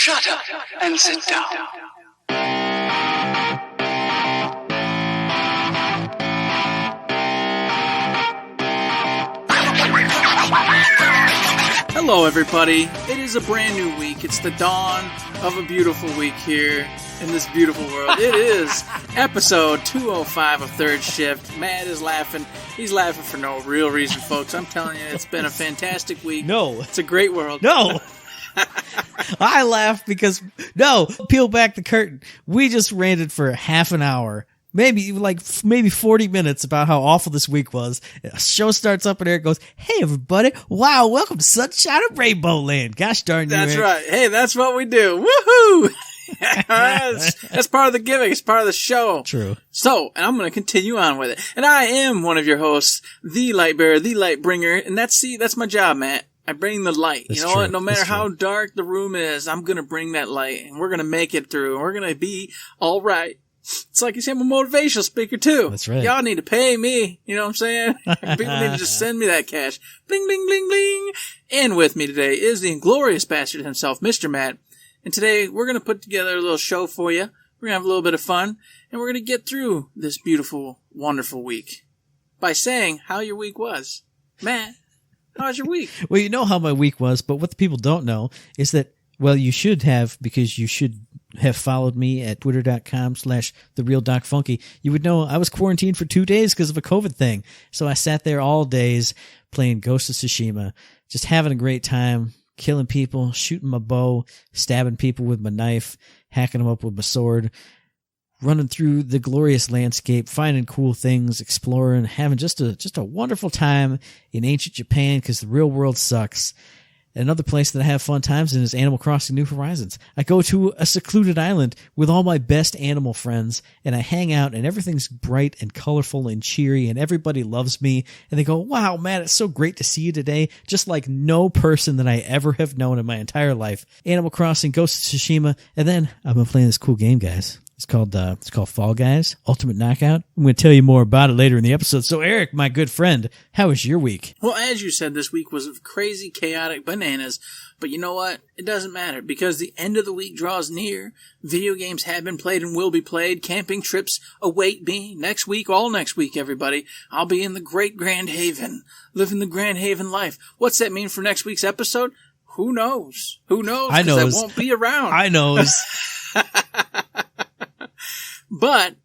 Shut up and sit down. Hello, everybody. It is a brand new week. It's the dawn of a beautiful week here in this beautiful world. It is episode 205 of Third Shift. Matt is laughing. He's laughing for no real reason, folks. I'm telling you, it's been a fantastic week. No. It's a great world. No. I laugh because, peel back the curtain. We just ranted for half an hour. Maybe 40 minutes about how awful this week was. A show starts up and Eric goes, "Hey everybody, wow, welcome to Sunshine of Rainbow Land." Gosh darn you, That's Eric. right. Hey, that's what we do. Woohoo! That's part of the gimmick. It's part of the show. True. So, and I'm going to continue on with it. And I am one of your hosts, the light bearer, the light bringer. And that's my job, Matt. I bring the light. That's you know true. what? No matter That's how true. dark the room is, I'm going to bring that light. And we're going to make it through. And we're going to be all right. It's like you say, I'm a motivational speaker too. That's right. Y'all need to pay me. You know what I'm saying? People need to just send me that cash. Bling, bling, bling, bling. And with me today is the inglorious bastard himself, Mr. Matt. And today we're going to put together a little show for you. We're going to have a little bit of fun. And we're going to get through this beautiful, wonderful week by saying how your week was. Matt, how was your week? Well, you know how my week was, but what the people don't know is that, well, you should have, because you should have followed me at twitter.com/therealdocfunky. You would know I was quarantined for 2 days because of a COVID thing. So I sat there all days playing Ghost of Tsushima, just having a great time, killing people, shooting my bow, stabbing people with my knife, hacking them up with my sword, running through the glorious landscape, finding cool things, exploring, having just a wonderful time in ancient Japan because the real world sucks. Another place that I have fun times in is Animal Crossing New Horizons. I go to a secluded island with all my best animal friends, and I hang out, and everything's bright and colorful and cheery, and everybody loves me, and they go, "Wow, man, it's so great to see you today," just like no person that I ever have known in my entire life. Animal Crossing, Ghost of Tsushima, and then I've been playing this cool game, guys. It's called Fall Guys, Ultimate Knockout. I'm going to tell you more about it later in the episode. So, Eric, my good friend, how was your week? Well, as you said, this week was crazy, chaotic bananas. But you know what? It doesn't matter because the end of the week draws near. Video games have been played and will be played. Camping trips await me next week, all next week, everybody. I'll be in the great Grand Haven, living the Grand Haven life. What's that mean for next week's episode? Who knows? Who knows? I know. I won't be around. I know. But,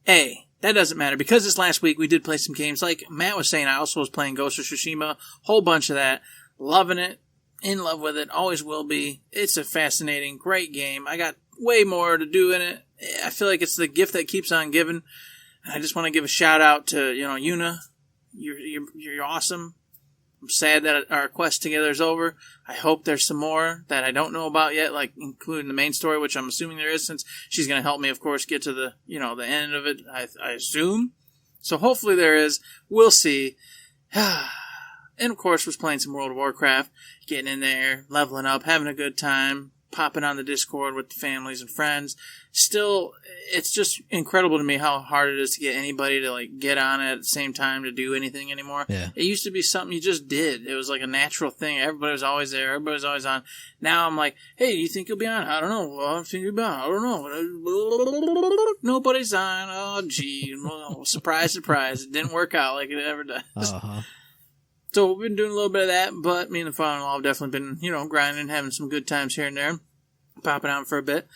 hey, that doesn't matter because this last week we did play some games. Like Matt was saying, I also was playing Ghost of Tsushima, whole bunch of that. Loving it, in love with it, always will be. It's a fascinating, great game. I got way more to do in it. I feel like it's the gift that keeps on giving. And I just want to give a shout out to, Yuna. You're awesome. I'm sad that our quest together is over. I hope there's some more that I don't know about yet, like including the main story, which I'm assuming there is, since she's going to help me, of course, get to the end of it, I assume. So hopefully there is. We'll see. And, of course, was playing some World of Warcraft, getting in there, leveling up, having a good time, popping on the Discord with the families and friends. Still, it's just incredible to me how hard it is to get anybody to get on it at the same time to do anything anymore. Yeah. It used to be something you just did. It was like a natural thing. Everybody was always there. Everybody was always on. Now I'm like, hey, do you think you'll be on? I don't know. Well, I think you'll be on. I don't know. Nobody's on. Oh, gee. Well, surprise, surprise. It didn't work out like it ever does. Uh-huh. So we've been doing a little bit of that, but me and the father-in-law have definitely been, grinding, having some good times here and there, popping out for a bit.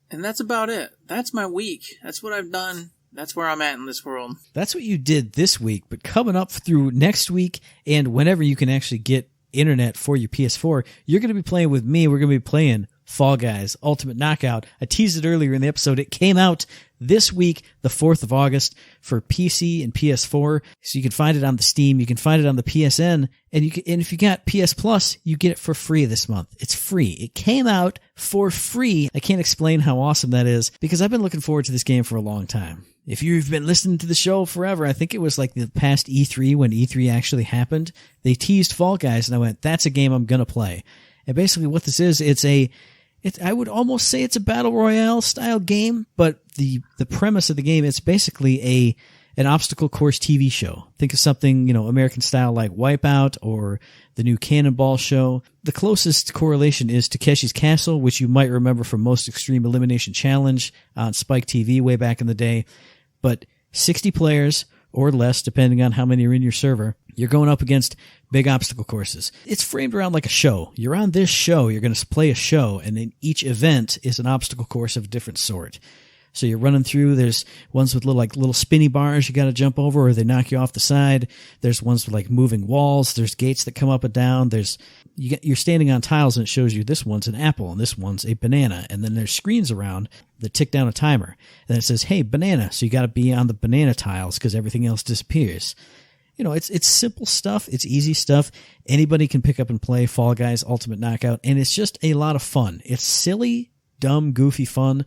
And that's about it. That's my week. That's what I've done. That's where I'm at in this world. That's what you did this week, but coming up through next week and whenever you can actually get internet for your PS4, you're going to be playing with me. We're going to be playing Fall Guys, Ultimate Knockout. I teased it earlier in the episode. It came out this week, the 4th of August, for PC and PS4. So you can find it on the Steam. You can find it on the PSN. And if you got PS Plus, you get it for free this month. It's free. It came out for free. I can't explain how awesome that is because I've been looking forward to this game for a long time. If you've been listening to the show forever, I think it was like the past E3 when E3 actually happened. They teased Fall Guys and I went, that's a game I'm going to play. And basically what this is, I would almost say it's a battle royale style game, but the premise of the game, it's basically an obstacle course TV show. Think of something, American style like Wipeout or the new Cannonball show. The closest correlation is Takeshi's Castle, which you might remember from Most Extreme Elimination Challenge on Spike TV way back in the day. But 60 players or less, depending on how many are in your server, you're going up against big obstacle courses. It's framed around like a show. You're on this show, you're going to play a show, and then each event is an obstacle course of a different sort. So you're running through, there's ones with little spinny bars you got to jump over or they knock you off the side. There's ones with like moving walls. There's gates that come up and down. You're standing on tiles and it shows you this one's an apple and this one's a banana. And then there's screens around that tick down a timer. And then it says, hey, banana. So you got to be on the banana tiles because everything else disappears. It's simple stuff. It's easy stuff. Anybody can pick up and play Fall Guys Ultimate Knockout. And it's just a lot of fun. It's silly, dumb, goofy fun.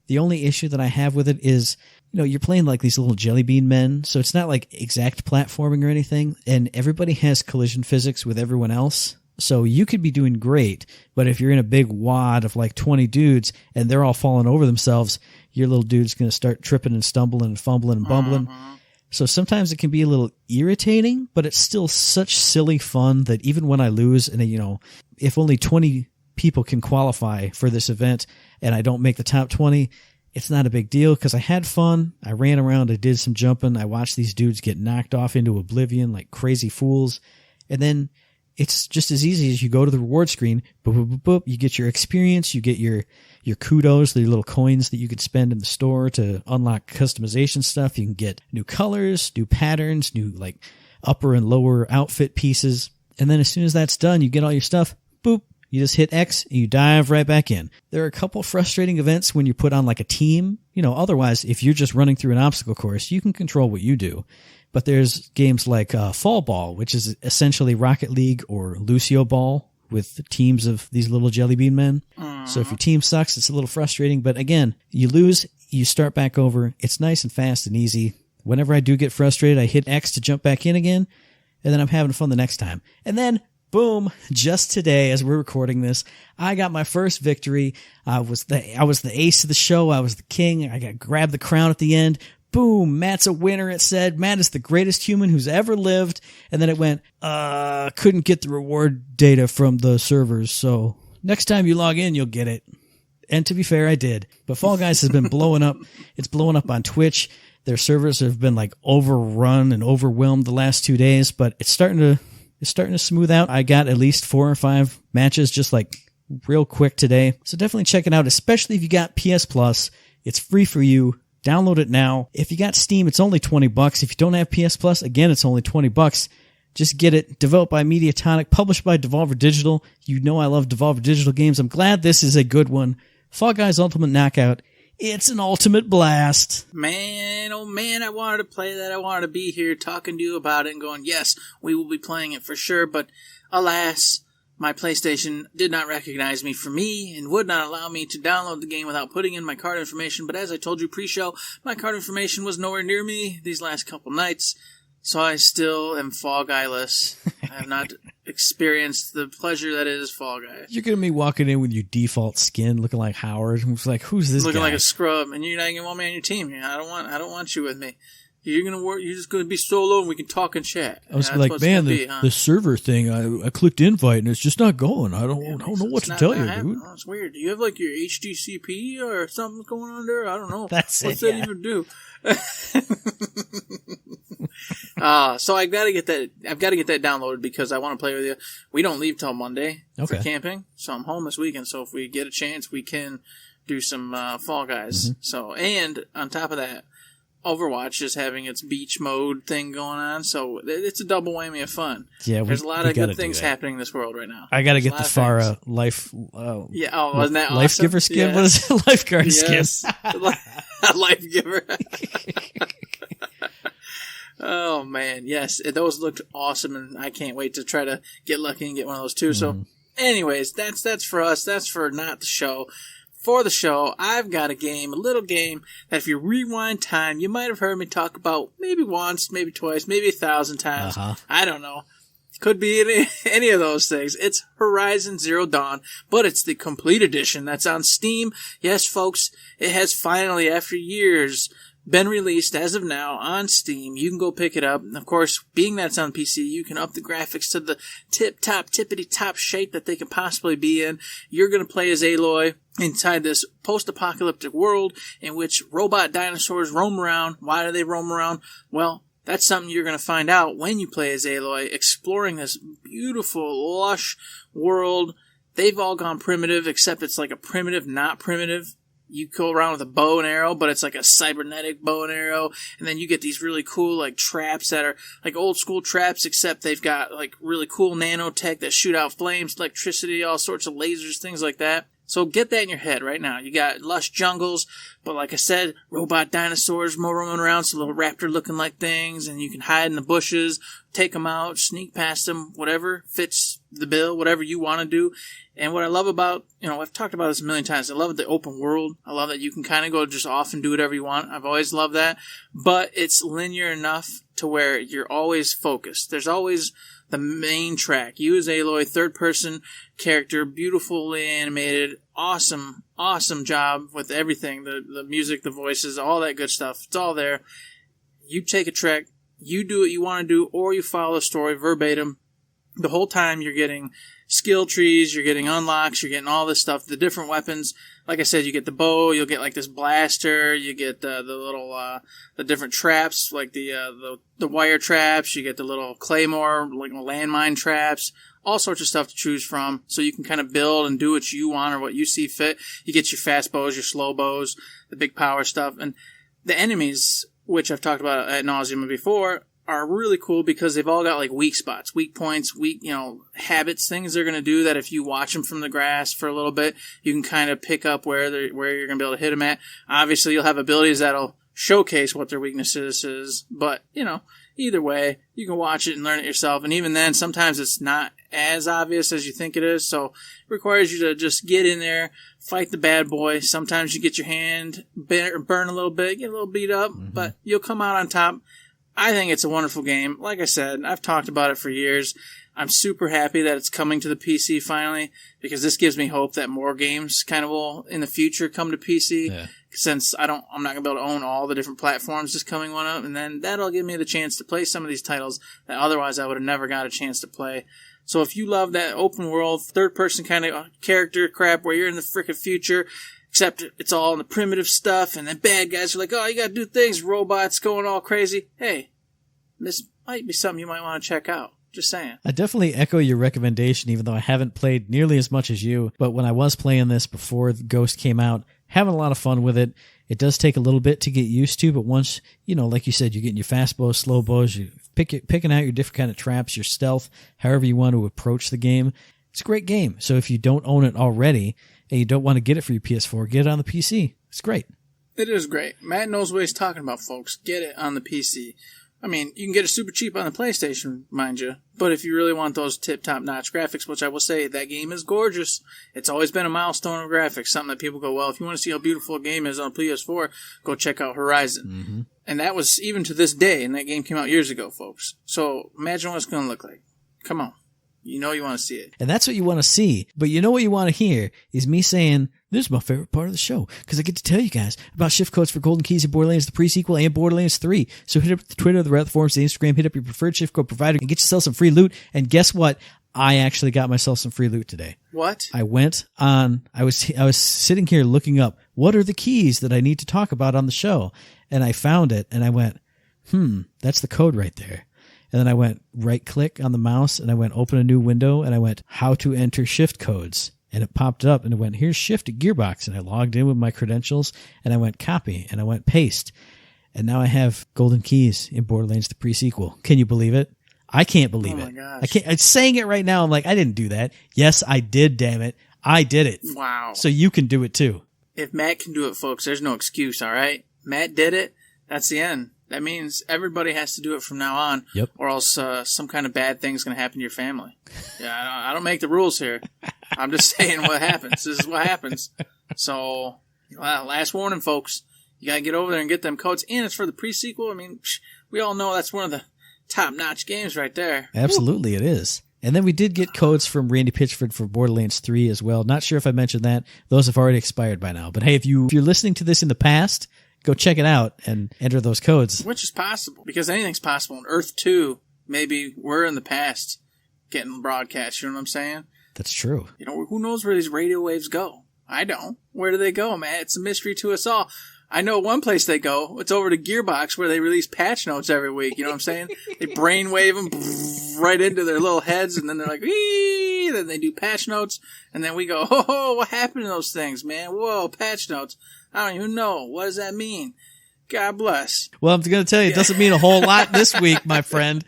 The only issue that I have with it is, you're playing like these little jelly bean men, so it's not like exact platforming or anything, and everybody has collision physics with everyone else. So you could be doing great, but if you're in a big wad of like 20 dudes and they're all falling over themselves, your little dude's going to start tripping and stumbling and fumbling and bumbling. So sometimes it can be a little irritating, but it's still such silly fun that even when I lose, and if only 20 people can qualify for this event and I don't make the top 20, it's not a big deal because I had fun. I ran around. I did some jumping. I watched these dudes get knocked off into oblivion like crazy fools. And then it's just as easy as you go to the reward screen. Boop, boop, boop, boop. You get your experience. You get your kudos, the little coins that you could spend in the store to unlock customization stuff. You can get new colors, new patterns, new like upper and lower outfit pieces. And then as soon as that's done, you get all your stuff. Boop. You just hit X and you dive right back in. There are a couple frustrating events when you put on like a team. Otherwise, if you're just running through an obstacle course, you can control what you do. But there's games like Fall Ball, which is essentially Rocket League or Lucio Ball with teams of these little jelly bean men. So if your team sucks, it's a little frustrating. But again, you lose, you start back over. It's nice and fast and easy. Whenever I do get frustrated, I hit X to jump back in again, and then I'm having fun the next time. And then boom, just today as we're recording this, I got my first victory. I was the ace of the show. I was the king. I got grabbed the crown at the end. Boom, Matt's a winner, it said. Matt is the greatest human who's ever lived. And then it went, couldn't get the reward data from the servers, so next time you log in, you'll get it. And to be fair, I did. But Fall Guys has been blowing up. It's blowing up on Twitch. Their servers have been like overrun and overwhelmed the last 2 days, but it's starting to smooth out. I got at least 4 or 5 matches just like real quick today. So definitely check it out, especially if you got PS Plus. It's free for you. Download it now. If you got Steam, it's only $20. If you don't have PS Plus, again, it's only $20. Just get it. Developed by Mediatonic, published by Devolver Digital. You know I love Devolver Digital games. I'm glad this is a good one. Fall Guys Ultimate Knockout. It's an ultimate blast. Man, oh man, I wanted to play that. I wanted to be here talking to you about it and going, yes, we will be playing it for sure. But alas, my PlayStation did not recognize me for me and would not allow me to download the game without putting in my card information. But as I told you pre-show, my card information was nowhere near me these last couple nights. So I still am Fall Guy-less. I have not experienced the pleasure that is Fall Guy. You're going to be walking in with your default skin looking like Howard. It's like, who's this looking guy? Like a scrub, and you're not going to want me on your team. I don't want you with me. You're going to work. You're just going to be solo, and we can talk and chat. I was like, man, the server thing. I clicked invite, and it's just not going. I don't know what to tell you, dude. Oh, it's weird. Do you have like your HDCP or something going on there? I don't know. What's that even do? So I've got to get that downloaded because I want to play with you. We don't leave till Monday for camping, so I'm home this weekend. So if we get a chance, we can do some Fall Guys. Mm-hmm. So, and on top of that, Overwatch is having its beach mode thing going on, so it's a double whammy of fun. Yeah, there's a lot of good things happening in this world right now. I got to get the Farah life. Wasn't that life awesome? Giver skin? Yeah. What is it? Lifeguard skin. Life Giver. Oh man, yes, those looked awesome, and I can't wait to try to get lucky and get one of those too. So, anyways, that's for us. That's for not the show. For the show, I've got a little game that if you rewind time, you might have heard me talk about maybe once, maybe twice, maybe 1,000 times. I don't know. Could be any of those things. It's Horizon Zero Dawn, but it's the complete edition that's on Steam. Yes, folks, it has finally, after years, been released as of now on Steam. You can go pick it up. Of course, being that it's on PC, you can up the graphics to the tippity-top shape that they can possibly be in. You're going to play as Aloy inside this post-apocalyptic world in which robot dinosaurs roam around. Why do they roam around? Well, that's something you're going to find out when you play as Aloy, exploring this beautiful, lush world. They've all gone primitive, except it's like a primitive, not primitive. You go around with a bow and arrow, but it's like a cybernetic bow and arrow. And then you get these really cool, like, traps that are like old school traps, except they've got, like, really cool nanotech that shoot out flames, electricity, all sorts of lasers, things like that. So get that in your head right now. You got lush jungles, but like I said, robot dinosaurs roaming around, so little raptor-looking like things, and you can hide in the bushes, take them out, sneak past them, whatever fits the bill, whatever you want to do. And what I love about, I've talked about this a million times, I love the open world. I love that you can kind of go just off and do whatever you want. I've always loved that. But it's linear enough to where you're always focused. There's always the main track. You as Aloy, third-person character, beautifully animated, awesome job with everything. The music, the voices, all that good stuff. It's all there. You take a trek, you do what you want to do, or you follow the story verbatim. The whole time you're getting skill trees, you're getting unlocks, you're getting all this stuff, the different weapons. Like I said, you get the bow, you'll get like this blaster, you get the little the different traps, like the wire traps, you get the little claymore, like landmine traps, all sorts of stuff to choose from, so you can kind of build and do what you want or what you see fit. You get your fast bows, your slow bows, the big power stuff, and the enemies, which I've talked about ad nauseum before, are really cool because they've all got like weak spots, weak points, weak, habits, things they're going to do that if you watch them from the grass for a little bit, you can kind of pick up where you're going to be able to hit them at. Obviously, you'll have abilities that'll showcase what their weaknesses is, but, either way, you can watch it and learn it yourself. And even then, sometimes it's not as obvious as you think it is, so it requires you to just get in there, fight the bad boy. Sometimes you get your hand burn a little bit, get a little beat up, but you'll come out on top. I think it's a wonderful game. Like I said, I've talked about it for years. I'm super happy that it's coming to the PC finally, because this gives me hope that more games kind of will in the future come to PC. Yeah. Since I'm not going to be able to own all the different platforms this coming one up, and then that'll give me the chance to play some of these titles that otherwise I would have never got a chance to play. So if you love that open world, third person kind of character crap where you're in the frickin' future, except it's all in the primitive stuff, and then bad guys are like, oh, you gotta do things, robots going all crazy. Hey, this might be something you might want to check out. Just saying. I definitely echo your recommendation, even though I haven't played nearly as much as you. But when I was playing this before Ghost came out, having a lot of fun with it. It does take a little bit to get used to, but once, like you said, you're getting your fast bows, slow bows, you're picking out your different kind of traps, your stealth, however you want to approach the game. It's a great game. So if you don't own it already and you don't want to get it for your PS4, get it on the PC. It's great. It is great. Matt knows what he's talking about, folks. Get it on the PC. I mean, you can get it super cheap on the PlayStation, mind you, but if you really want those tip-top notch graphics, which I will say, that game is gorgeous. It's always been a milestone of graphics, something that people go, well, if you want to see how beautiful a game is on PS4, go check out Horizon. Mm-hmm. And that was even to this day, and that game came out years ago, folks. So imagine what it's going to look like. Come on. You know you want to see it. And that's what you want to see. But you know what you want to hear is me saying, this is my favorite part of the show, because I get to tell you guys about shift codes for Golden Keys in Borderlands, the pre-sequel, and Borderlands 3. So hit up the Twitter, the Reddit forums, the Instagram, hit up your preferred shift code provider, and get yourself some free loot. And guess what? I actually got myself some free loot today. What? I went on, I was sitting here looking up, what are the keys that I need to talk about on the show? And I found it, and I went, that's the code right there. And then I went right click on the mouse and I went open a new window and I went how to enter shift codes. And it popped up and it went, here's shift at Gearbox. And I logged in with my credentials and I went copy and I went paste. And now I have Golden Keys in Borderlands, the pre-sequel. Can you believe it? I can't believe it. Gosh. I can't. I'm saying it right now. I'm like, I didn't do that. Yes, I did, damn it. I did it. Wow. So you can do it too. If Matt can do it, folks, there's no excuse, all right? Matt did it. That's the end. That means everybody has to do it from now on, yep. Or else some kind of bad thing's going to happen to your family. Yeah, I don't make the rules here. I'm just saying what happens. This is what happens. So, last warning, folks. You got to get over there and get them codes. And it's for the pre-sequel. I mean, we all know that's one of the top-notch games right there. Absolutely, it is. And then we did get codes from Randy Pitchford for Borderlands 3 as well. Not sure if I mentioned that. Those have already expired by now. But hey, if you're listening to this in the past, go check it out and enter those codes. Which is possible, because anything's possible. In Earth 2, maybe we're in the past getting broadcast, you know what I'm saying? That's true. You know, who knows where these radio waves go? I don't. Where do they go, man? It's a mystery to us all. I know one place they go. It's over to Gearbox, where they release patch notes every week. You know what I'm saying? They brainwave them right into their little heads, and then they're like, "Wee!" Then they do patch notes, and then we go, "Oh, what happened to those things, man? Whoa, patch notes. I don't even know. What does that mean?" God bless. Well, I'm going to tell you, it doesn't mean a whole lot this week, my friend.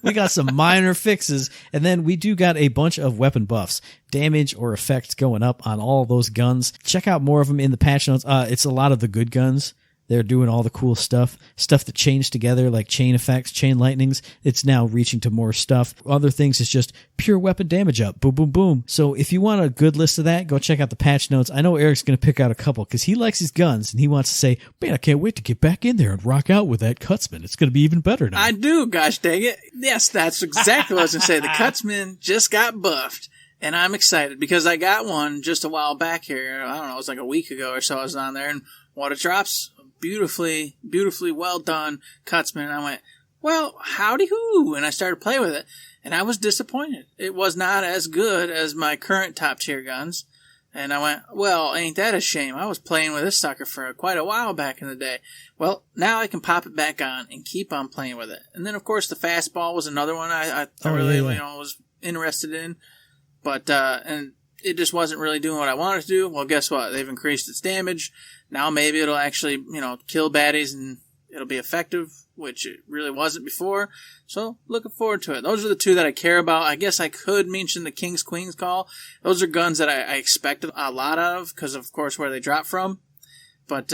We got some minor fixes, and then we do got a bunch of weapon buffs, damage or effects going up on all those guns. Check out more of them in the patch notes. It's a lot of the good guns. They're doing all the cool stuff that chains together, like chain effects, chain lightnings. It's now reaching to more stuff. Other things is just pure weapon damage up. Boom, boom, boom. So if you want a good list of that, go check out the patch notes. I know Eric's going to pick out a couple because he likes his guns and he wants to say, man, I can't wait to get back in there and rock out with that Cutsman. It's going to be even better now. I do, gosh dang it. Yes, that's exactly what I was going to say. The Cutsman just got buffed. And I'm excited because I got one just a while back here. I don't know, it was like a week ago or so I was on there, and what it drops, beautifully well done Cutsman. And I went, well, howdy hoo. And I started playing with it, and I was disappointed. It was not as good as my current top tier guns. And I went, well, ain't that a shame? I was playing with this sucker for quite a while back in the day. Well, now I can pop it back on and keep on playing with it. And then, of course, the fastball was another one I really was interested in. But, and it just wasn't really doing what I wanted to do. Well, guess what? They've increased its damage. Now maybe it'll actually, kill baddies and it'll be effective, which it really wasn't before. So, looking forward to it. Those are the two that I care about. I guess I could mention the King's Queen's Call. Those are guns that I expected a lot out of, because of course where they dropped from. But,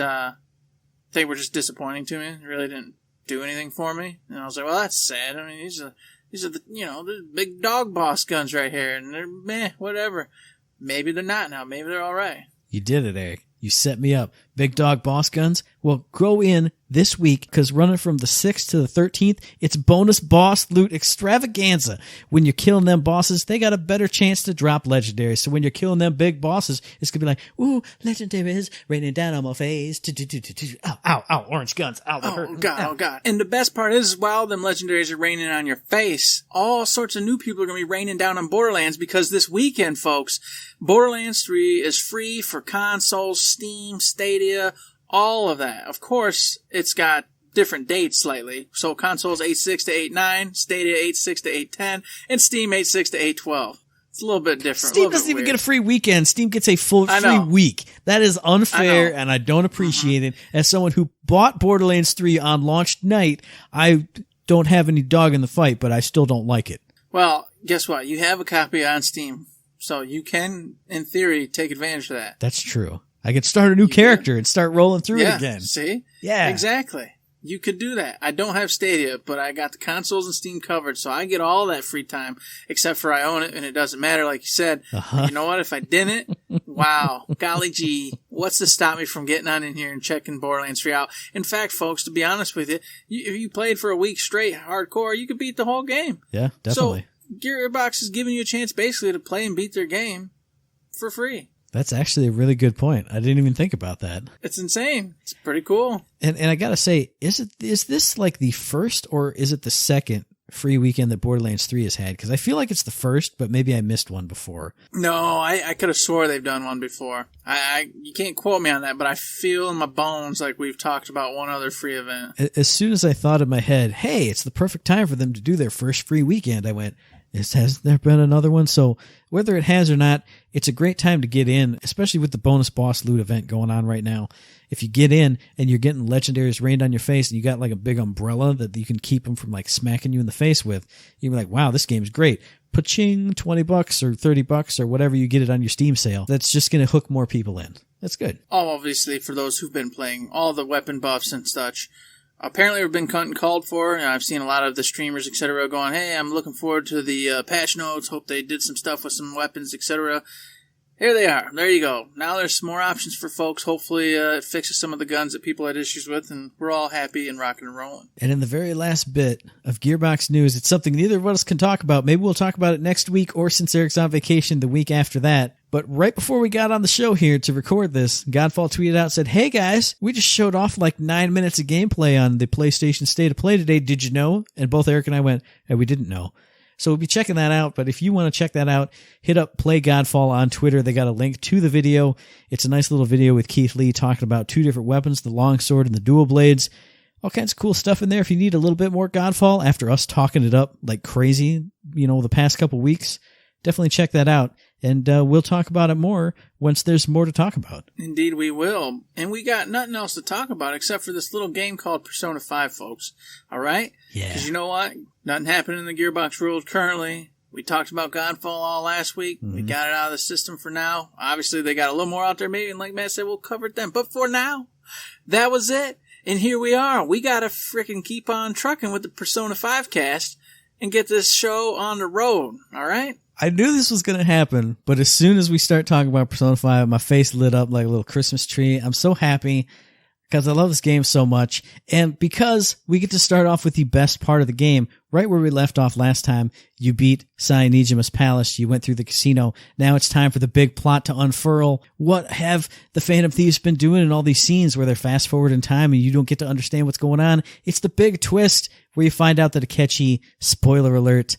they were just disappointing to me. They really didn't do anything for me. And I was like, well, that's sad. I mean, these are the, the big dog boss guns right here, and they're meh, whatever. Maybe they're not now. Maybe they're all right. You did it, Eric. You set me up. Big dog boss guns? Well, go in this week, because running from the 6th to the 13th, it's bonus boss loot extravaganza. When you're killing them bosses, they got a better chance to drop legendaries. So when you're killing them big bosses, it's going to be like, ooh, legendaries raining down on my face. Ow, ow, ow, orange guns. Ow, that hurt. Oh, God, oh, God. And the best part is, while them legendaries are raining on your face, all sorts of new people are going to be raining down on Borderlands, because this weekend, folks, Borderlands 3 is free for consoles, Steam, Stadia, all of that. Of course, it's got different dates slightly. So consoles 8.6 to 8.9, Stadia 8.6 to 8.10, and Steam 8.6 to 8.12. It's a little bit different. Steam doesn't even get a free weekend. Steam gets a full free week. That is unfair, and I don't appreciate it. As someone who bought Borderlands 3 on launch night, I don't have any dog in the fight, but I still don't like it. Well, guess what? You have a copy on Steam, so you can, in theory, take advantage of that. That's true. I could start a new character and start rolling through it again. See? Yeah. Exactly. You could do that. I don't have Stadia, but I got the consoles and Steam covered, so I get all that free time, except for I own it, and it doesn't matter, like you said. You know what? If I didn't, wow, golly gee, what's to stop me from getting on in here and checking Borderlands 3 out? In fact, folks, to be honest with you, if you played for a week straight hardcore, you could beat the whole game. Yeah, definitely. So, Gearbox is giving you a chance basically to play and beat their game for free. That's actually a really good point. I didn't even think about that. It's insane. It's pretty cool. And I gotta say, is this like the first or is it the second free weekend that Borderlands 3 has had? Because I feel like it's the first, but maybe I missed one before. No, I could have swore they've done one before. You can't quote me on that, but I feel in my bones like we've talked about one other free event. As soon as I thought in my head, hey, it's the perfect time for them to do their first free weekend, I went, has there been another one? So whether it has or not, it's a great time to get in, especially with the bonus boss loot event going on right now. If you get in and you're getting legendaries rained on your face and you got like a big umbrella that you can keep them from like smacking you in the face with, you'll be like, wow, this game's great. Paching, $20 or $30 or whatever you get it on your Steam sale. That's just going to hook more people in. That's good. Oh, obviously for those who've been playing all the weapon buffs and such. Apparently we've been called for, and I've seen a lot of the streamers, etc., going, hey, I'm looking forward to the patch notes, hope they did some stuff with some weapons, etc. Here they are. There you go. Now there's some more options for folks. Hopefully it fixes some of the guns that people had issues with, and we're all happy and rocking and rolling. And in the very last bit of Gearbox news, it's something neither of us can talk about. Maybe we'll talk about it next week, or since Eric's on vacation the week after that. But right before we got on the show here to record this, Godfall tweeted out, said, "Hey guys, we just showed off like 9 minutes of gameplay on the PlayStation State of Play today. Did you know?" And both Eric and I went, "Hey, we didn't know." So we'll be checking that out. But if you want to check that out, hit up Play Godfall on Twitter. They got a link to the video. It's a nice little video with Keith Lee talking about 2 different weapons, the longsword and the dual blades. All kinds of cool stuff in there. If you need a little bit more Godfall after us talking it up like crazy, the past couple weeks, definitely check that out. And we'll talk about it more once there's more to talk about. Indeed we will. And we got nothing else to talk about except for this little game called Persona 5, folks. All right? Yeah. Because you know what? Nothing happening in the Gearbox world currently. We talked about Godfall all last week. We got it out of the system for now. Obviously, they got a little more out there maybe, and like Matt said, we'll cover it then. But for now, that was it. And here we are. We got to freaking keep on trucking with the Persona 5 cast and get this show on the road. All right? I knew this was going to happen, but as soon as we start talking about Persona 5, my face lit up like a little Christmas tree. I'm so happy because I love this game so much. And because we get to start off with the best part of the game, right where we left off last time, you beat Sai Nijima's palace, you went through the casino. Now it's time for the big plot to unfurl. What have the Phantom Thieves been doing in all these scenes where they're fast forward in time and you don't get to understand what's going on? It's the big twist where you find out that Akechi, spoiler alert,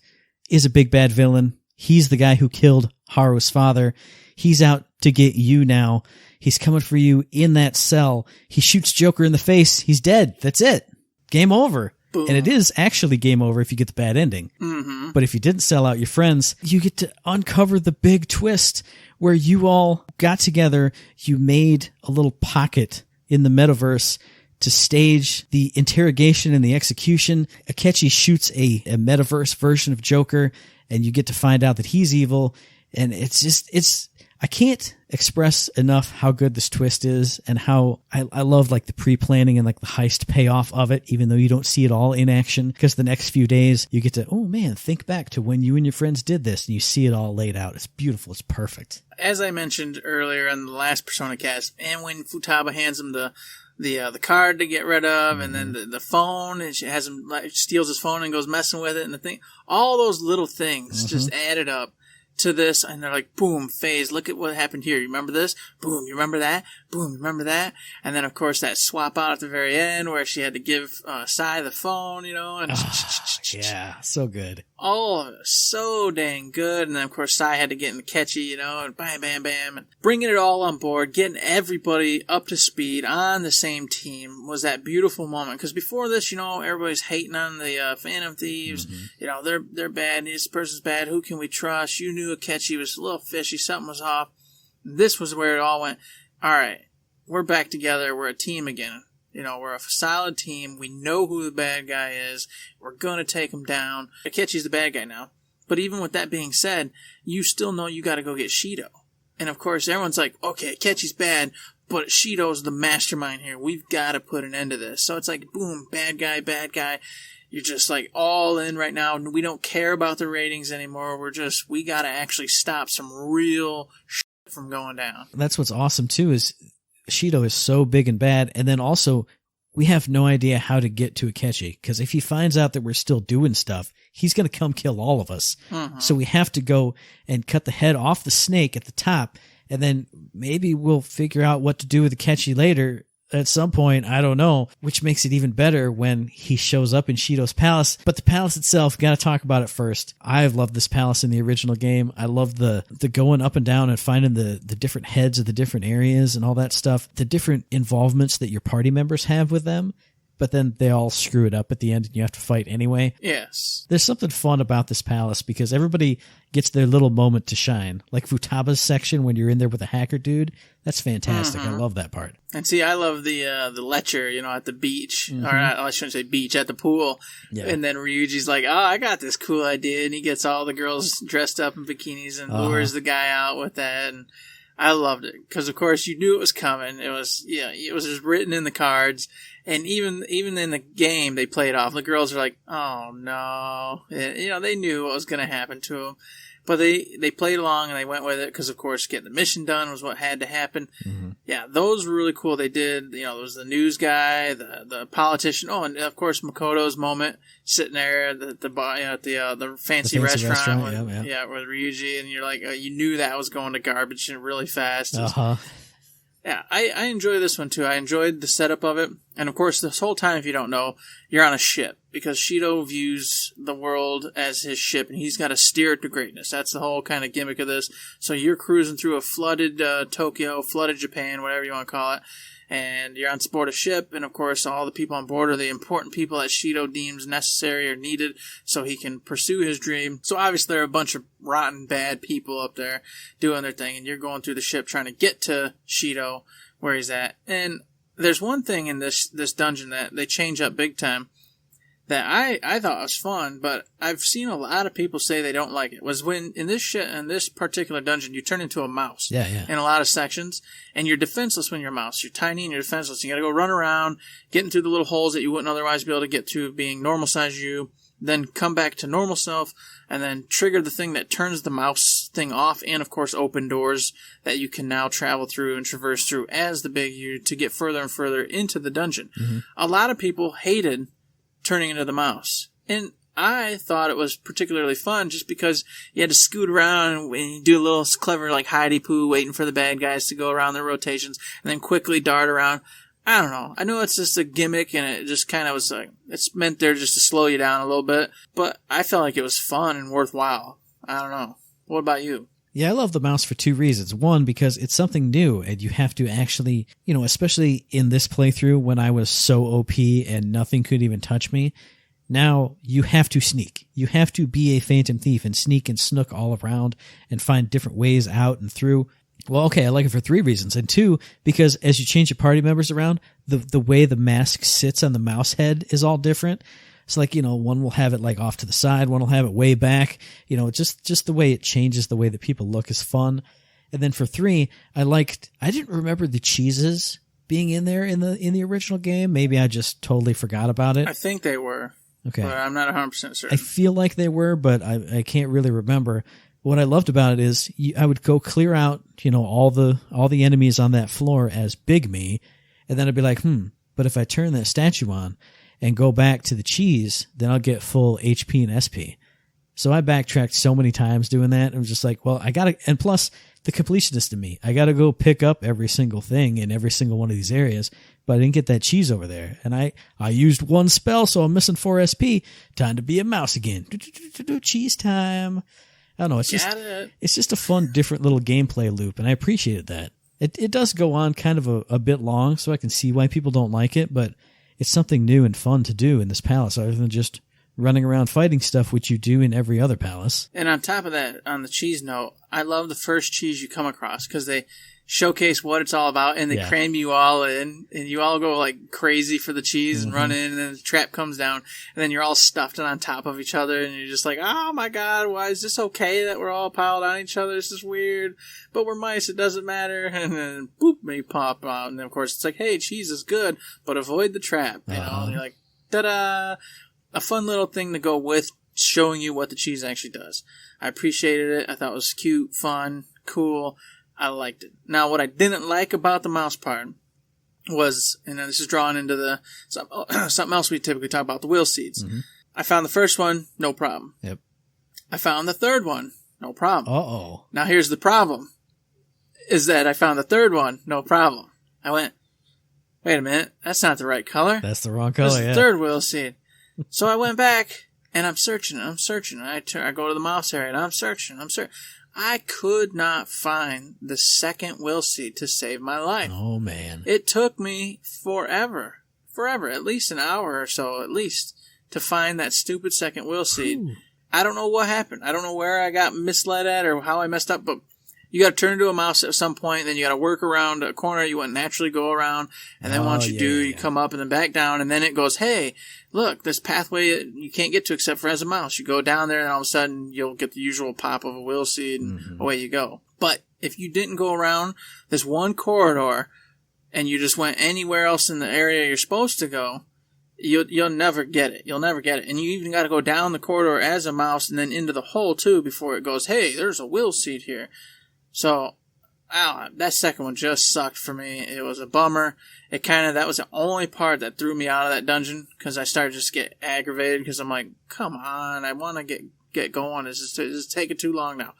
is a big bad villain. He's the guy who killed Haru's father. He's out to get you now. He's coming for you in that cell. He shoots Joker in the face. He's dead. That's it. Game over. Boom. And it is actually game over if you get the bad ending. Mm-hmm. But if you didn't sell out your friends, you get to uncover the big twist where you all got together. You made a little pocket in the metaverse to stage the interrogation and the execution. Akechi shoots a metaverse version of Joker, and you get to find out that he's evil. And I can't express enough how good this twist is and how I love like the pre-planning and like the heist payoff of it, even though you don't see it all in action, because the next few days you get to, oh man, think back to when you and your friends did this and you see it all laid out. It's beautiful. It's perfect. As I mentioned earlier in the last Persona cast, and when Futaba hands him the card to get rid of, and then the phone, and she has him steals his phone and goes messing with it, and the thing, all those little things just added up to this, and they're like, boom, phase, look at what happened here. You remember this? Boom, you remember that? Boom, you remember that? And then, of course, that swap out at the very end where she had to give Sai the phone, and yeah, so good. Oh, so dang good. And then, of course, Sai had to get in Akechi, and bam, bam, bam. And bringing it all on board, getting everybody up to speed on the same team was that beautiful moment. Because before this, everybody's hating on the Phantom Thieves. They're bad. This person's bad. Who can we trust? You knew Akechi was a little fishy. Something was off. This was where it all went. All right, we're back together. We're a team again. We're a solid team. We know who the bad guy is. We're going to take him down. Akechi's the bad guy now. But even with that being said, you still know you got to go get Shido. And of course, everyone's like, okay, Akechi's bad, but Shido's the mastermind here. We've got to put an end to this. So it's like, boom, bad guy, bad guy. You're just like all in right now. We don't care about the ratings anymore. We got to actually stop some real shit from going down. That's what's awesome too, is Shido is so big and bad, and then also we have no idea how to get to Akechi, because if he finds out that we're still doing stuff, he's going to come kill all of us. So we have to go and cut the head off the snake at the top, and then maybe we'll figure out what to do with Akechi later at some point, I don't know, which makes it even better when he shows up in Shido's palace. But the palace itself, got to talk about it first. I've loved this palace in the original game. I love the going up and down and finding the different heads of the different areas and all that stuff. The different involvements that your party members have with them. But then they all screw it up at the end and you have to fight anyway. Yes. There's something fun about this palace because everybody gets their little moment to shine. Like Futaba's section when you're in there with a hacker dude. That's fantastic. I love that part. And see, I love the lecture, at the beach. Or not, I shouldn't say beach, at the pool. Yeah. And then Ryuji's like, oh, I got this cool idea. And he gets all the girls dressed up in bikinis and lures the guy out with that. And I loved it. Because, of course, you knew it was coming. It was just written in the cards. And even in the game, they play it off. The girls are like, oh, no. And, they knew what was going to happen to them. But they played along and they went with it because, of course, getting the mission done was what had to happen. Mm-hmm. Yeah, those were really cool. They did, there was the news guy, the politician. Oh, and of course, Makoto's moment sitting there at the fancy restaurant with Ryuji, and you're like, you knew that was going to garbage and really fast. Yeah, I enjoy this one too. I enjoyed the setup of it. And of course, this whole time, if you don't know, you're on a ship because Shido views the world as his ship and he's got to steer it to greatness. That's the whole kind of gimmick of this. So you're cruising through a flooded Tokyo, flooded Japan, whatever you want to call it. And you're on board a ship, and of course, all the people on board are the important people that Shido deems necessary or needed so he can pursue his dream. So obviously, there are a bunch of rotten, bad people up there doing their thing, and you're going through the ship trying to get to Shido, where he's at. And there's one thing in this dungeon that they change up big time that I thought was fun, but I've seen a lot of people say they don't like it, was when in this particular dungeon, you turn into a mouse. Yeah. In a lot of sections, and you're defenseless when you're a mouse. You're tiny and you're defenseless. You gotta go run around, getting through the little holes that you wouldn't otherwise be able to get to, being normal size you, then come back to normal self, and then trigger the thing that turns the mouse thing off, and of course open doors that you can now travel through and traverse through as the big you to get further and further into the dungeon. Mm-hmm. A lot of people hated turning into the mouse. And I thought it was particularly fun just because you had to scoot around and you do a little clever like hidey-poo waiting for the bad guys to go around their rotations and then quickly dart around. I don't know. I know it's just a gimmick and it just kind of was like, it's meant there just to slow you down a little bit, but I felt like it was fun and worthwhile. I don't know. What about you? Yeah, I love the mouse for two reasons. One, because it's something new and you have to actually, especially in this playthrough when I was so OP and nothing could even touch me, now you have to sneak. You have to be a phantom thief and sneak and snook all around and find different ways out and through. Well, okay, I like it for three reasons. And two, because as you change your party members around, the way the mask sits on the mouse head is all different. It's like, one will have it like off to the side, one will have it way back. Just the way it changes, the way that people look is fun. And then for three, I didn't remember the cheeses being in there in the original game. Maybe I just totally forgot about it. I think they were. Okay. But I'm not 100% certain. I feel like they were, but I can't really remember. What I loved about it is I would go clear out, all the enemies on that floor as Big Me, and then I'd be like, but if I turn that statue on and go back to the cheese, then I'll get full HP and SP. So I backtracked so many times doing that. I'm just like, well, and plus the completionist in me, I gotta go pick up every single thing in every single one of these areas, but I didn't get that cheese over there. And I used one spell, so I'm missing 4 SP. Time to be a mouse again. Cheese time. I don't know. It's just a fun, different little gameplay loop, and I appreciated that. It does go on kind of a bit long, so I can see why people don't like it, but it's something new and fun to do in this palace other than just running around fighting stuff, which you do in every other palace. And on top of that, on the cheese note, I love the first cheese you come across because they showcase what it's all about and they cram you all in and you all go like crazy for the cheese and run in and then the trap comes down and then you're all stuffed and on top of each other and you're just like, oh my god, why is this okay that we're all piled on each other? This is weird, but we're mice, it doesn't matter. And then boop, they pop out and then of course it's like, hey, cheese is good, but avoid the trap, you know, and you're like, ta-da! A fun little thing to go with showing you what the cheese actually does. I appreciated it. I thought it was cute, fun, cool. I liked it. Now, what I didn't like about the mouse part was, and this is drawn into something else we typically talk about, the will seeds. Mm-hmm. I found the first one, no problem. Yep. I found the third one, no problem. Uh-oh. Now, here's the problem, is that I found the third one, no problem. I went, wait a minute, that's not the right color. That's the wrong color, That's the third will seed. So I went back, and I'm searching. I go to the mouse area, and I'm searching. I could not find the second will seed to save my life. Oh, man. It took me forever, at least an hour or so, at least, to find that stupid second will seed. Ooh. I don't know what happened. I don't know where I got misled at or how I messed up, but you got to turn into a mouse at some point, and then you got to work around a corner you wouldn't naturally go around, and then once you come up and then back down, and then it goes, hey, look, this pathway you can't get to except for as a mouse. You go down there, and all of a sudden you'll get the usual pop of a will seed, and away you go. But if you didn't go around this one corridor, and you just went anywhere else in the area you're supposed to go, you'll never get it. You'll never get it. And you even got to go down the corridor as a mouse and then into the hole too before it goes, hey, there's a will seed here. So, that second one just sucked for me. It was a bummer. That was the only part that threw me out of that dungeon because I started to just get aggravated because I'm like, come on, I want to get going. This is taking too long now.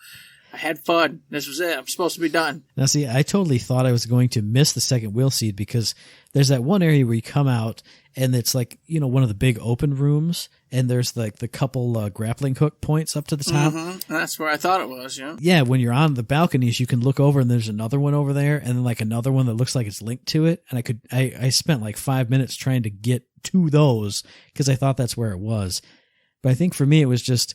I had fun. This was it. I'm supposed to be done. Now, see, I totally thought I was going to miss the second will seed because there's that one area where you come out and it's like, one of the big open rooms and there's like the couple grappling hook points up to the top. Mm-hmm. That's where I thought it was, yeah. Yeah, when you're on the balconies, you can look over and there's another one over there and then like another one that looks like it's linked to it. And I spent like 5 minutes trying to get to those because I thought that's where it was. But I think for me, it was just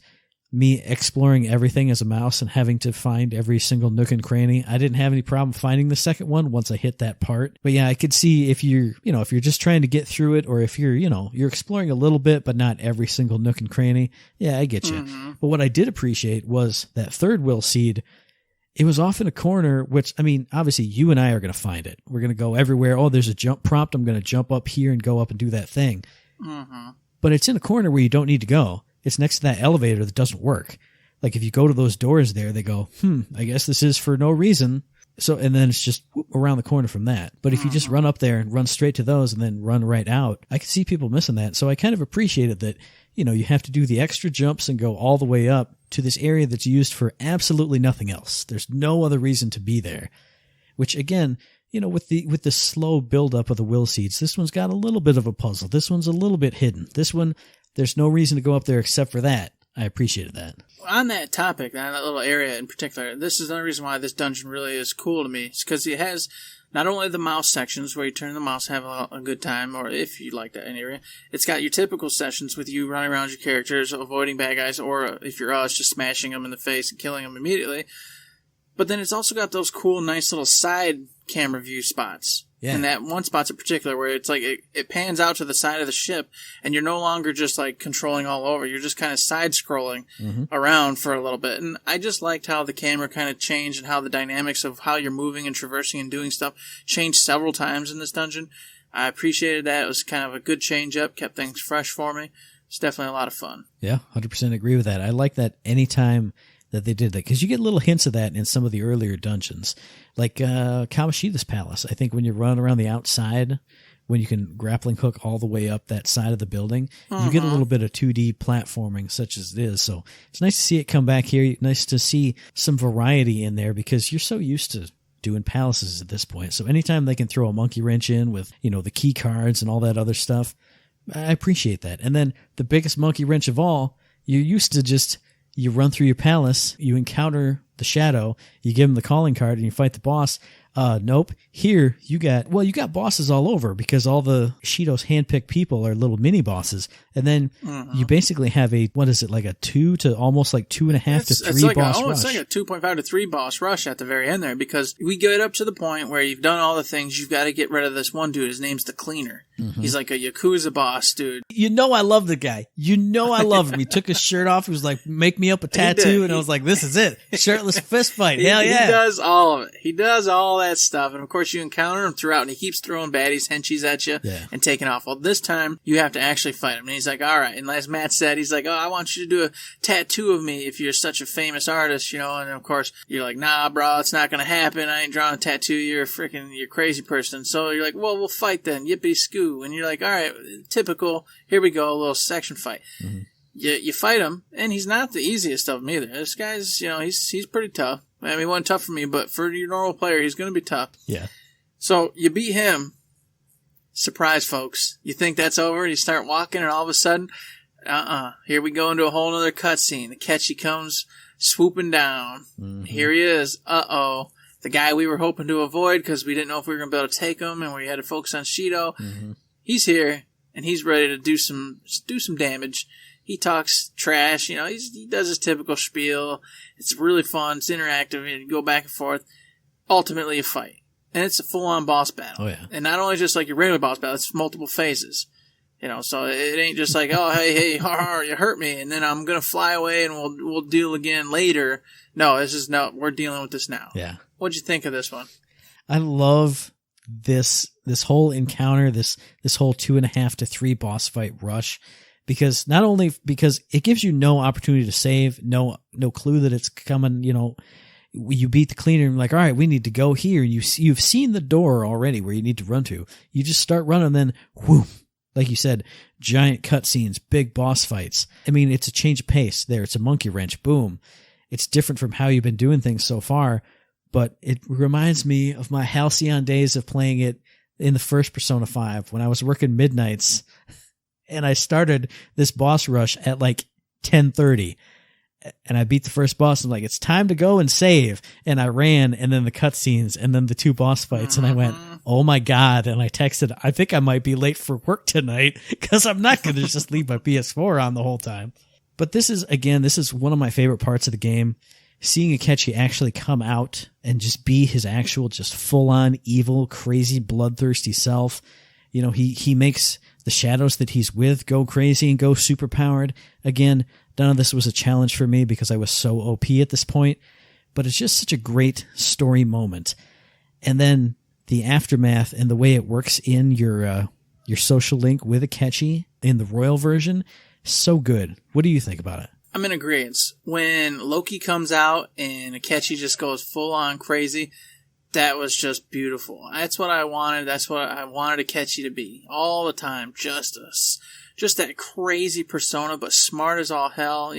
me exploring everything as a mouse and having to find every single nook and cranny. I didn't have any problem finding the second one once I hit that part. But yeah, I could see if you're just trying to get through it or if you're exploring a little bit, but not every single nook and cranny. Yeah, I get you. Mm-hmm. But what I did appreciate was that third will seed. It was off in a corner, which, I mean, obviously you and I are going to find it. We're going to go everywhere. Oh, there's a jump prompt. I'm going to jump up here and go up and do that thing. Mm-hmm. But it's in a corner where you don't need to go. It's next to that elevator that doesn't work. Like if you go to those doors there, they go, I guess this is for no reason. So, and then it's just around the corner from that. But if you just run up there and run straight to those and then run right out, I can see people missing that. So I kind of appreciated that, you have to do the extra jumps and go all the way up to this area that's used for absolutely nothing else. There's no other reason to be there, which again, with the slow buildup of the will seeds, this one's got a little bit of a puzzle. This one's a little bit hidden. This one, there's no reason to go up there except for that. I appreciated that. On that topic, that little area in particular, this is another reason why this dungeon really is cool to me. It's because it has not only the mouse sections where you turn the mouse and have a good time, or if you like that area, it's got your typical sessions with you running around your characters, avoiding bad guys, or if you're us, just smashing them in the face and killing them immediately. But then it's also got those cool, nice little side camera view spots. Yeah. And that one spot's in particular where it's like it pans out to the side of the ship and you're no longer just like controlling all over. You're just kind of side-scrolling around for a little bit. And I just liked how the camera kind of changed and how the dynamics of how you're moving and traversing and doing stuff changed several times in this dungeon. I appreciated that. It was kind of a good change-up, kept things fresh for me. It's definitely a lot of fun. Yeah, 100% agree with that. I like that anytime that they did that, because you get little hints of that in some of the earlier dungeons, like Kamoshida's Palace. I think when you're running around the outside, when you can grappling hook all the way up that side of the building, you get a little bit of 2D platforming such as it is. So it's nice to see it come back here. Nice to see some variety in there because you're so used to doing palaces at this point. So anytime they can throw a monkey wrench in with, the key cards and all that other stuff, I appreciate that. And then the biggest monkey wrench of all, you're used to just, you run through your palace, you encounter the shadow, you give him the calling card, and you fight the boss. Nope. Here, you got bosses all over because all the Shido's handpicked people are little mini bosses. And then you basically have a 2 to almost like 2.5 to 3 boss rush. It's like a 2.5 to 3 boss rush at the very end there because we get up to the point where you've done all the things. You've got to get rid of this one dude. His name's the Cleaner. He's like a Yakuza boss, dude. I love the guy. I love him. He took his shirt off. He was like, make me up a tattoo. And I was like, this is it. Shirtless fist fight. Hell yeah. He does all of it. He does all that stuff. And of course you encounter him throughout and he keeps throwing baddies, henchies at you and taking off. Well, this time you have to actually fight him. And he's like, all right. And as Matt said, he's like, oh, I want you to do a tattoo of me if you're such a famous artist, And of course you're like, nah, bro, it's not going to happen. I ain't drawing a tattoo. You're a crazy person. So you're like, well, we'll fight then. Yippee skoo. And you're like, all right, typical. Here we go. A little section fight. You fight him, and he's not the easiest of them either. This guy's, he's pretty tough. I mean, he wasn't tough for me, but for your normal player, he's going to be tough. Yeah. So you beat him. Surprise, folks. You think that's over? You start walking, and all of a sudden, here we go into a whole other cutscene. The Ketchy comes swooping down. Here he is. The guy we were hoping to avoid because we didn't know if we were going to be able to take him, and we had to focus on Shido. He's here, and he's ready to do some damage. He talks trash, he does his typical spiel. It's really fun. It's interactive. You go back and forth. Ultimately, you fight. And it's a full-on boss battle. Oh, yeah. And not only just like your regular boss battle, it's multiple phases. So it ain't just like, oh, hey, you hurt me, and then I'm going to fly away and we'll deal again later. No, we're dealing with this now. Yeah. What'd you think of this one? I love this whole encounter, this whole 2.5 to 3 boss fight rush, because not only because it gives you no opportunity to save, no clue that it's coming, you beat the cleaner and like, all right, we need to go here. And you've seen the door already where you need to run to. You just start running, then whoop, like you said, giant cutscenes, big boss fights. I mean, it's a change of pace there. It's a monkey wrench. Boom. It's different from how you've been doing things so far, but it reminds me of my halcyon days of playing it in the first Persona 5 when I was working midnights and I started this boss rush at like 10:30 and I beat the first boss. I'm like, it's time to go and save. And I ran, and then the cutscenes and then the 2 boss fights. And I went, oh my God. And I texted, I think I might be late for work tonight because I'm not going to just leave my PS4 on the whole time. But this is one of my favorite parts of the game. Seeing Akechi actually come out and just be his actual, just full-on evil, crazy, bloodthirsty self. He makes the shadows that he's with go crazy and go superpowered. Again, none of this was a challenge for me because I was so OP at this point. But it's just such a great story moment. And then the aftermath and the way it works in your social link with Akechi in the Royal version, so good. What do you think about it? I'm in agreement. When Loki comes out and Akechi just goes full on crazy, that was just beautiful. That's what I wanted. That's what I wanted Akechi to be all the time. Just that crazy persona, but smart as all hell.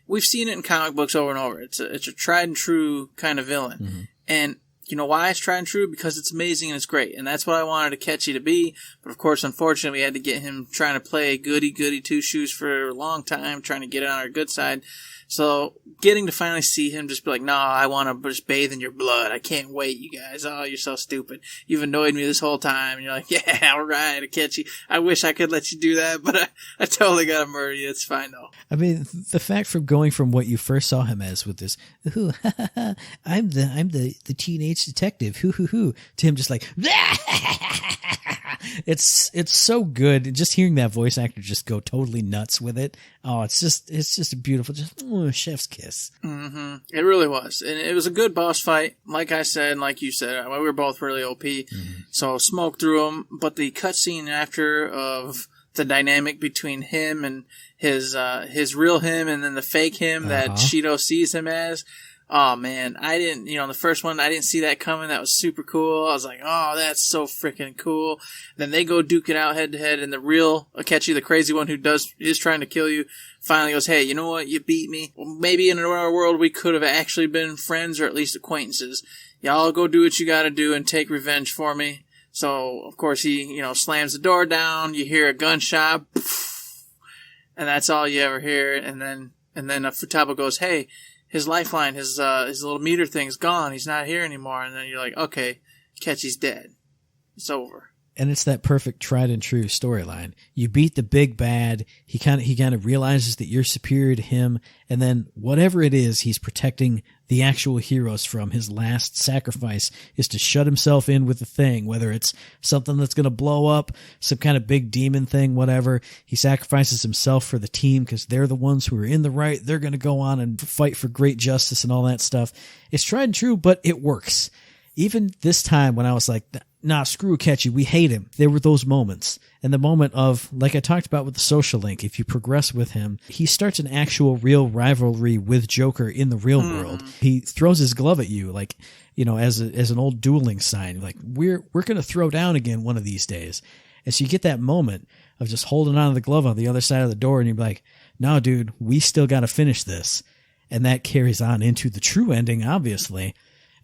We've seen it in comic books over and over. It's a tried and true kind of villain. Mm-hmm. And you know why it's tried and true? Because it's amazing and it's great. And that's what I wanted Akechi to be. But of course, unfortunately, we had to get him trying to play goody two-shoes for a long time, trying to get it on our good side. So getting to finally see him just be like, no, I want to just bathe in your blood. I can't wait, you guys. Oh, you're so stupid. You've annoyed me this whole time. And you're like, yeah, all right, Akechi. I wish I could let you do that, but I totally got to murder you. It's fine, though. I mean, the fact from going from what you first saw him as with this, I'm the teenage detective, to him just like, it's so good. Just hearing that voice actor just go totally nuts with it. Oh, it's just a beautiful, chef's kiss. Mm-hmm. It really was. And it was a good boss fight. Like I said, and like you said, we were both really OP. Mm-hmm. So smoked through them. But the cutscene after of the dynamic between him and his real him and then the fake him that Shido sees him as. Oh man, I didn't, the first one, I didn't see that coming. That was super cool. I was like, oh, that's so freaking cool. Then they go duke it out head to head, and the real Akechi, the crazy one who is trying to kill you, finally goes, hey, you know what? You beat me. Well, maybe in our world we could have actually been friends or at least acquaintances. Y'all go do what you gotta do and take revenge for me. So, of course, he, slams the door down. You hear a gunshot, and that's all you ever hear. And then Futaba goes, hey, his lifeline, his little meter thing's gone. He's not here anymore. And then you're like, okay, Akechi's dead. It's over. And it's that perfect tried and true storyline. You beat the big bad. He kind of realizes that you're superior to him. And then whatever it is he's protecting the actual heroes from, his last sacrifice is to shut himself in with the thing, whether it's something that's going to blow up, some kind of big demon thing, whatever. He sacrifices himself for the team because they're the ones who are in the right. They're going to go on and fight for great justice and all that stuff. It's tried and true, but it works. Even this time when I was like, nah, screw Akechi, we hate him. There were those moments. And the moment of, like I talked about with the social link, if you progress with him, he starts an actual real rivalry with Joker in the real world. He throws his glove at you, like, as an old dueling sign. Like, we're going to throw down again one of these days. And so you get that moment of just holding on to the glove on the other side of the door, and you're like, no, dude, we still got to finish this. And that carries on into the true ending, obviously.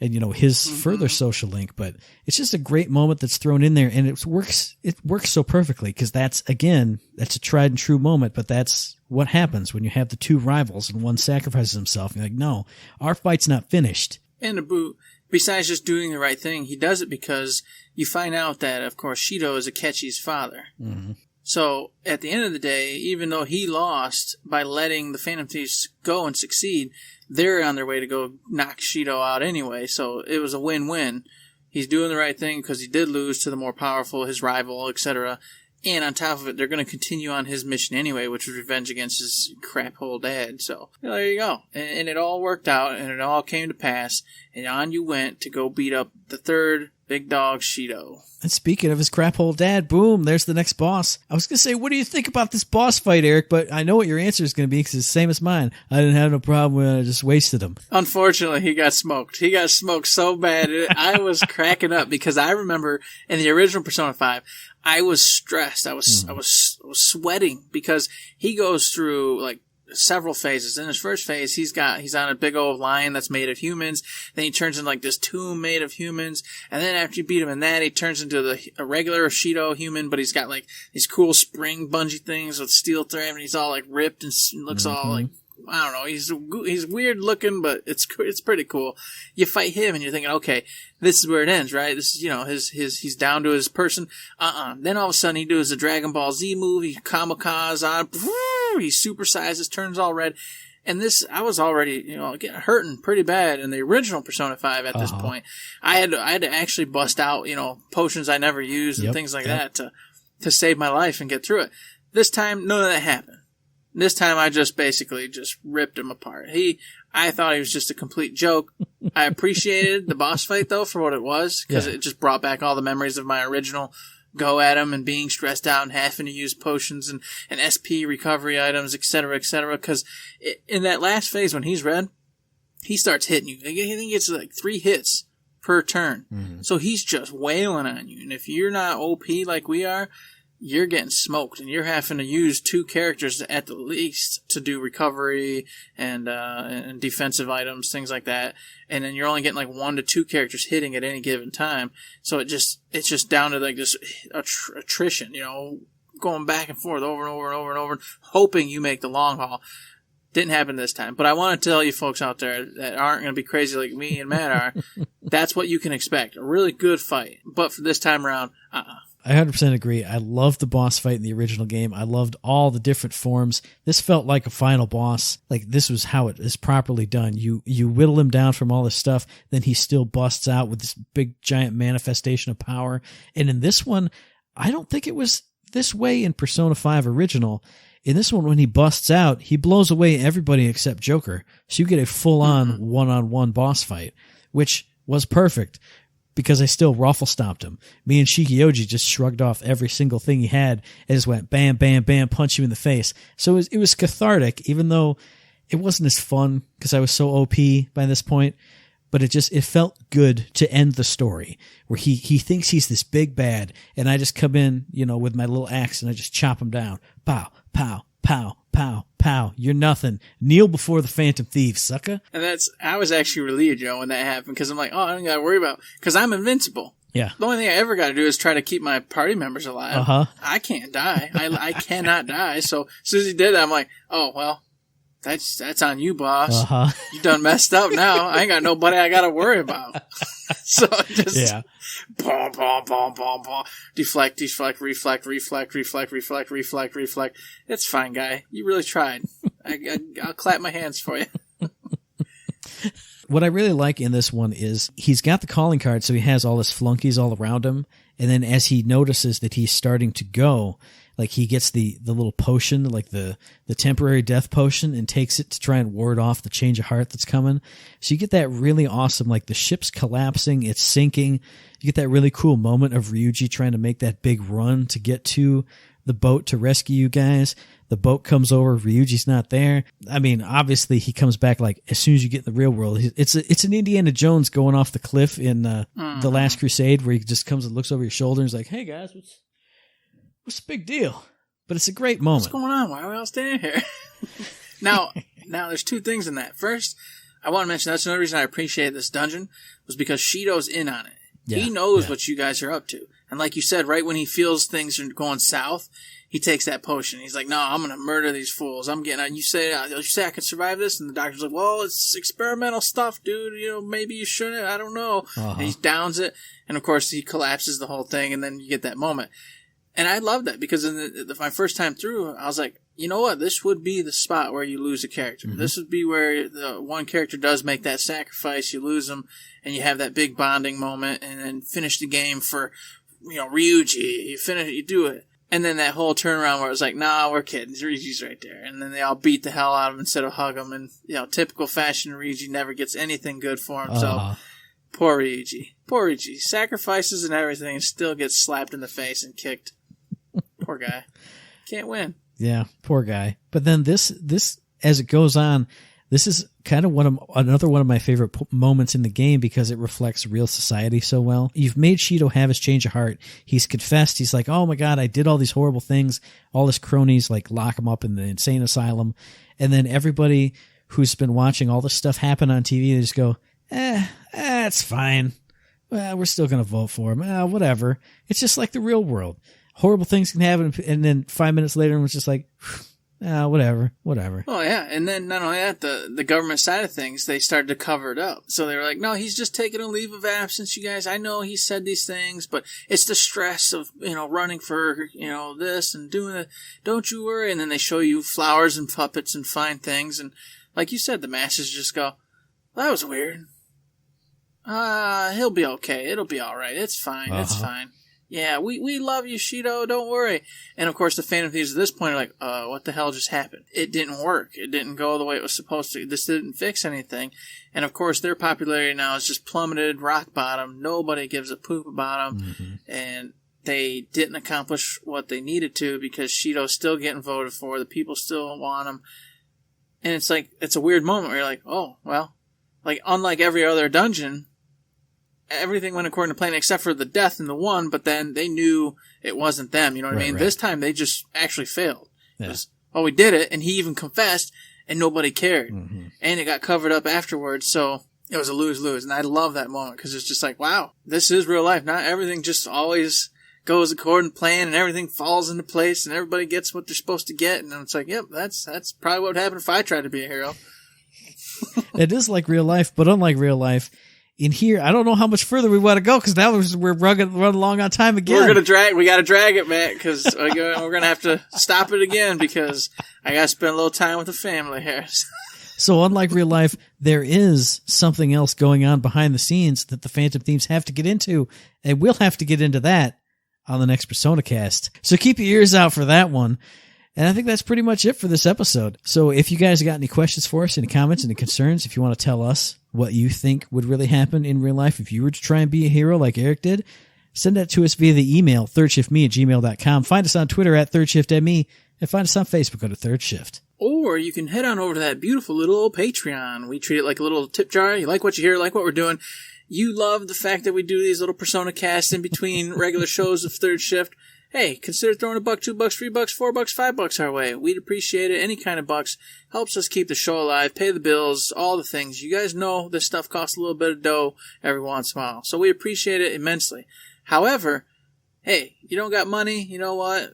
And, his further social link, but it's just a great moment that's thrown in there, and it works so perfectly because that's a tried and true moment, but that's what happens when you have the two rivals and one sacrifices himself. And you're like, no, our fight's not finished. And to boot, besides just doing the right thing, he does it because you find out that, of course, Shido is Akechi's father. Mm-hmm. So, at the end of the day, even though he lost by letting the Phantom Thieves go and succeed, they're on their way to go knock Shido out anyway, so it was a win-win. He's doing the right thing because he did lose to the more powerful, his rival, etc. And on top of it, they're going to continue on his mission anyway, which was revenge against his crap-hole dad. So, there you go. And it all worked out, and it all came to pass, and on you went to go beat up the third Big dog Shido. And speaking of his crap hole dad, boom, there's the next boss. I was going to say, what do you think about this boss fight, Eric? But I know what your answer is going to be because it's the same as mine. I didn't have no problem when I just wasted him. Unfortunately, he got smoked. He got smoked so bad. I was cracking up because I remember in the original Persona 5, I was stressed. I was sweating because he goes through like several phases. In his first phase, he's on a big old lion that's made of humans. Then he turns into like this tomb made of humans. And then after you beat him in that, he turns into a regular Shido human, but he's got like these cool spring bungee things with steel thread, and he's all like ripped and looks all like, I don't know. He's weird looking, but it's pretty cool. You fight him and you're thinking, okay, this is where it ends, right? This is, he's down to his person. Then all of a sudden he does a Dragon Ball Z move. He kamikaze on. He supersizes, turns all red. And this, I was already, getting hurting pretty bad in the original Persona 5 at this point. I had to actually bust out, potions I never used and things like that to save my life and get through it. This time, none of that happened. This time I just basically just ripped him apart. I thought he was just a complete joke. I appreciated the boss fight though for what it was, because it just brought back all the memories of my original go at him and being stressed out and having to use potions and SP recovery items, etc., because in that last phase when he's red, he starts hitting you. I think he gets like 3 hits per turn. Mm-hmm. So he's just wailing on you. And if you're not OP like we are, you're getting smoked, and you're having to use 2 characters at the least to do recovery and defensive items, things like that. And then you're only getting like 1 to 2 characters hitting at any given time. So it's just down to like this attrition, going back and forth over and over and over and over, hoping you make the long haul. Didn't happen this time. But I want to tell you folks out there that aren't going to be crazy like me and Matt are, that's what you can expect. A really good fight. But for this time around, I 100% agree. I loved the boss fight in the original game. I loved all the different forms. This felt like a final boss. Like, this was how it is properly done. You whittle him down from all this stuff, then he still busts out with this big giant manifestation of power. And in this one, I don't think it was this way in Persona 5 original. In this one, when he busts out, he blows away everybody except Joker. So you get a full-on one-on-one boss fight, which was perfect, because I still ruffle stomped him. Me and Shikioji just shrugged off every single thing he had and just went bam, bam, bam, punch you in the face. So it was cathartic, even though it wasn't as fun because I was so OP by this point. But it felt good to end the story where he thinks he's this big bad, and I just come in, with my little axe and I just chop him down. Pow, pow, pow, pow, pow. You're nothing. Kneel before the Phantom Thieves, sucker. And I was actually relieved, when that happened, because I'm like, I don't got to worry about, because I'm invincible. Yeah. The only thing I ever got to do is try to keep my party members alive. I can't die. I cannot die. So as soon as he did that, I'm like, oh, well, that's on you, boss. You done messed up now. I ain't got nobody I got to worry about. So just boom, boom, boom, boom, boom. Deflect, reflect. It's fine, guy. You really tried. I'll clap my hands for you. What I really like in this one is he's got the calling card, so he has all his flunkies all around him. And then as he notices that he's starting to go, like he gets the little potion, like the temporary death potion, and takes it to try and ward off the change of heart that's coming. So you get that really awesome, like the ship's collapsing, it's sinking. You get that really cool moment of Ryuji trying to make that big run to get to the boat to rescue you guys. The boat comes over, Ryuji's not there. I mean, obviously he comes back like as soon as you get in the real world. It's an Indiana Jones going off the cliff in The Last Crusade, where he just comes and looks over your shoulder and is like, hey guys, what's the big deal? But it's a great moment. What's going on? Why are we all standing here? Now there's 2 things in that. First, I want to mention that's another reason I appreciate this dungeon was because Shido's in on it. Yeah, he knows what you guys are up to. And like you said, right when he feels things are going south, he takes that potion. He's like, no, I'm going to murder these fools. I'm getting on. You say I could survive this? And the doctor's like, well, it's experimental stuff, dude. Maybe you shouldn't. I don't know. And he downs it. And of course, he collapses the whole thing. And then you get that moment. And I love that because in my first time through, I was like, you know what? This would be the spot where you lose a character. Mm-hmm. This would be where the one character does make that sacrifice. You lose them, and you have that big bonding moment, and then finish the game for, Ryuji. You do it. And then that whole turnaround where it was like, nah, we're kidding. Ryuji's right there. And then they all beat the hell out of him instead of hug him. And, typical fashion, Ryuji never gets anything good for him. So Poor Ryuji. Poor Ryuji. Sacrifices and everything and still gets slapped in the face and kicked. Poor guy. Can't win. Yeah, poor guy. But then this as it goes on, this is kind of another one of my favorite moments in the game because it reflects real society so well. You've made Shido have his change of heart. He's confessed. He's like, oh my God, I did all these horrible things. All his cronies like lock him up in the insane asylum. And then everybody who's been watching all this stuff happen on TV, they just go, it's fine. Well, we're still going to vote for him. Whatever. It's just like the real world. Horrible things can happen. And then 5 minutes later, it was just like, whatever. Oh, yeah. And then not only that, the government side of things, they started to cover it up. So they were like, no, he's just taking a leave of absence, you guys. I know he said these things, but it's the stress of, running for, this and doing it. Don't you worry. And then they show you flowers and puppets and fine things. And like you said, the masses just go, well, that was weird. He'll be okay. It'll be all right. It's fine. It's fine. Yeah, we love you, Shido. Don't worry. And, of course, the Phantom Thieves at this point are like, what the hell just happened? It didn't work. It didn't go the way it was supposed to. This didn't fix anything. And, of course, their popularity now is just plummeted, rock bottom. Nobody gives a poop about them. Mm-hmm. And they didn't accomplish what they needed to because Shido's still getting voted for. The people still want him. And it's like, it's a weird moment where you're like, oh, well, like, unlike every other dungeon, everything went according to plan except for the death in the one, but then they knew it wasn't them. You know what I mean? Right. This time they just actually failed. Yeah. We did it, and he even confessed, and nobody cared. Mm-hmm. And it got covered up afterwards, so it was a lose-lose. And I love that moment because it's just like, wow, this is real life. Not everything just always goes according to plan, and everything falls into place, and everybody gets what they're supposed to get. And it's like, yep, that's probably what would happen if I tried to be a hero. It is like real life, but unlike real life, in here, I don't know how much further we want to go because now we're running along on time again. We got to drag it, Matt, because we're going to have to stop it again because I got to spend a little time with the family here. So unlike real life, there is something else going on behind the scenes that the Phantom Thieves have to get into, and we'll have to get into that on the next Persona cast. So keep your ears out for that one. And I think that's pretty much it for this episode. So if you guys got any questions for us, any comments, any concerns, if you want to tell us what you think would really happen in real life if you were to try and be a hero like Eric did, send that to us via the email, thirdshiftme@gmail.com. Find us on Twitter @ThirdShiftME, and find us on Facebook under Third Shift. Or you can head on over to that beautiful little Patreon. We treat it like a little tip jar. You like what you hear, like what we're doing. You love the fact that we do these little Persona casts in between regular shows of Third Shift. Hey, consider throwing $1, $2, $3, $4, $5 our way. We'd appreciate it. Any kind of bucks helps us keep the show alive, pay the bills, all the things. You guys know this stuff costs a little bit of dough every once in a while. So we appreciate it immensely. However, hey, you don't got money, you know what?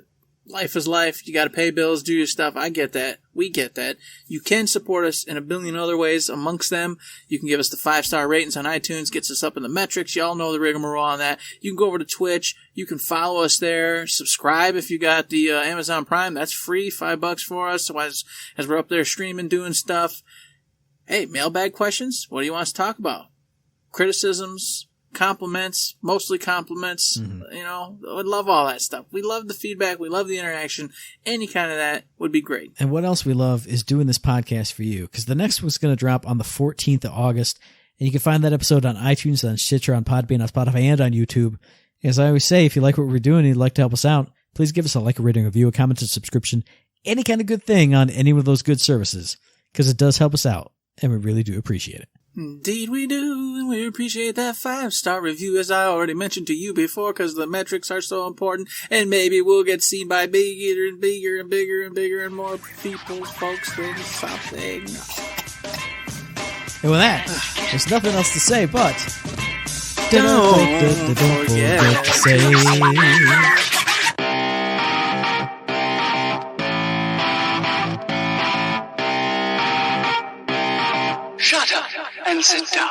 Life is life. You got to pay bills, do your stuff. I get that. We get that. You can support us in a billion other ways. Amongst them, you can give us the 5-star ratings on iTunes. Gets us up in the metrics. Y'all know the rigmarole on that. You can go over to Twitch. You can follow us there. Subscribe if you got the Amazon Prime. That's free. $5 for us. So as we're up there streaming, doing stuff. Hey, mailbag questions. What do you want us to talk about? Criticisms. Compliments, mostly compliments, I would love all that stuff. We love the feedback. We love the interaction. Any kind of that would be great. And what else we love is doing this podcast for you, because the next one's going to drop on the 14th of August, and you can find that episode on iTunes, on Stitcher, on Podbean, on Spotify, and on YouTube. As I always say, if you like what we're doing and you'd like to help us out, please give us a like, a rating, a review, a comment, a subscription, any kind of good thing on any of those good services, because it does help us out, and we really do appreciate it. Indeed we do, and we appreciate that 5-star review, as I already mentioned to you before, because the metrics are so important, and maybe we'll get seen by bigger and bigger and bigger and bigger and more people, folks, than something. And with that, there's nothing else to say, but don't forget to say... Shut up and sit down.